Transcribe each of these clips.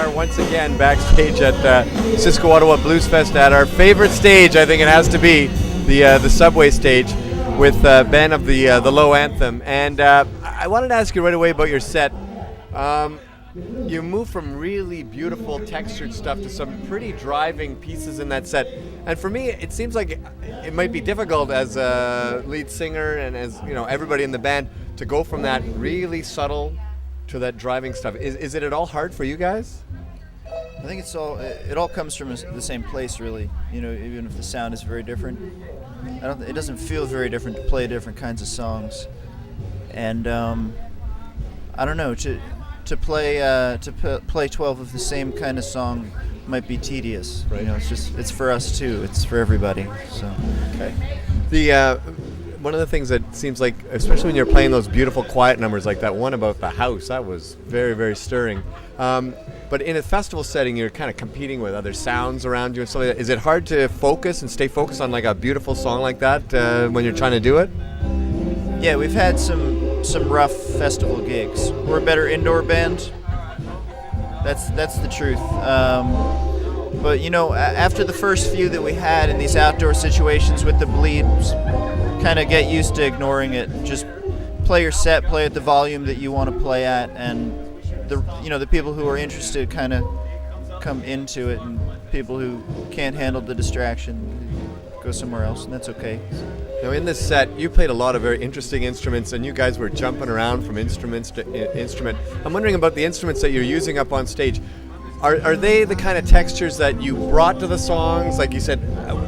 are once again backstage at Cisco Ottawa Bluesfest at our favorite stage. I think it has to be the subway stage with Ben of the Low Anthem. And I wanted to ask you right away about your set. You move from really beautiful textured stuff to some pretty driving pieces in that set. And for me, it seems like it might be difficult as a lead singer and as everybody in the band to go from that really subtle to that driving stuff. Is it at all hard for you guys? I think it all comes from the same place, really. Even if the sound is very different, it doesn't feel very different to play different kinds of songs. And I don't know, to play 12 of the same kind of song might be tedious. Right. It's for us too. It's for everybody. So okay. One of the things that seems like, especially when you're playing those beautiful quiet numbers like that one about the house, that was very, very stirring. But in a festival setting, you're kind of competing with other sounds around you and stuff like that. Is it hard to focus and stay focused on like a beautiful song like that when you're trying to do it? Yeah, we've had some rough festival gigs. We're a better indoor band. That's the truth. But after the first few that we had in these outdoor situations with the bleeds, kind of get used to ignoring it. Just play your set, play at the volume that you want to play at, and the people who are interested kind of come into it, and people who can't handle the distraction go somewhere else, and that's okay. Now in this set, you played a lot of very interesting instruments, and you guys were jumping around from instruments to instrument. I'm wondering about the instruments that you're using up on stage. Are they the kind of textures that you brought to the songs? Like you said,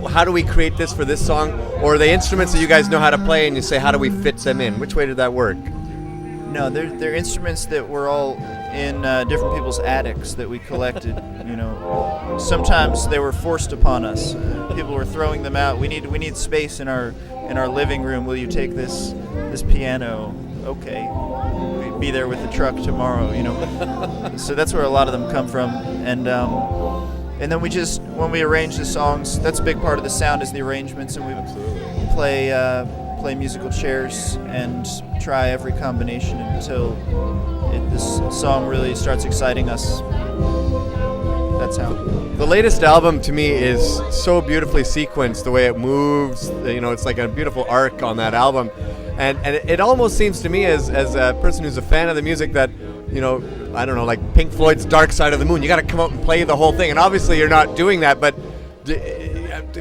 how do we create this for this song? Or are they instruments that you guys know how to play and you say, how do we fit them in? Which way did that work? No, they're instruments that were all in different people's attics that we collected. Sometimes they were forced upon us. People were throwing them out. We need space in our living room. Will you take this piano? Okay. We'll be there with the truck tomorrow. So that's where a lot of them come from. And then when we arrange the songs, that's a big part of the sound is the arrangements, and we play musical chairs and try every combination until this song really starts exciting us. That's how. The latest album to me is so beautifully sequenced, the way it moves. It's like a beautiful arc on that album. And it almost seems to me as a person who's a fan of the music that, I don't know, like Pink Floyd's Dark Side of the Moon, you got to come out and play the whole thing. And obviously you're not doing that, but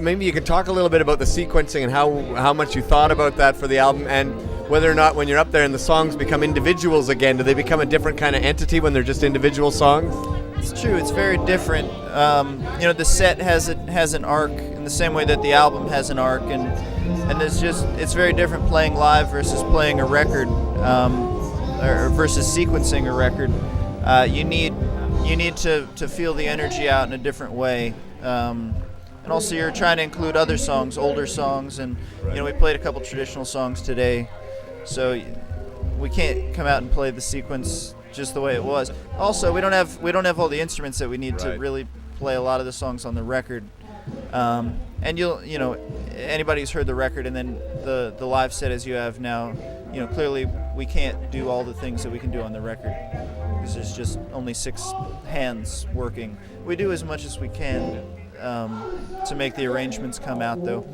maybe you could talk a little bit about the sequencing and how much you thought about that for the album, and whether or not when you're up there and the songs become individuals again, do they become a different kind of entity when they're just individual songs? It's true. It's very different. The set has an arc in the same way that the album has an arc, and it's very different playing live versus playing a record, or versus sequencing a record. You need to feel the energy out in a different way, and also you're trying to include other songs, older songs, and we played a couple traditional songs today, so we can't come out and play the sequence just the way it was. Also, we don't have all the instruments that we need to really play a lot of the songs on the record. And anybody who's heard the record and then the live set as you have now, clearly we can't do all the things that we can do on the record because there's just only 6 hands working. We do as much as we can to make the arrangements come out, though.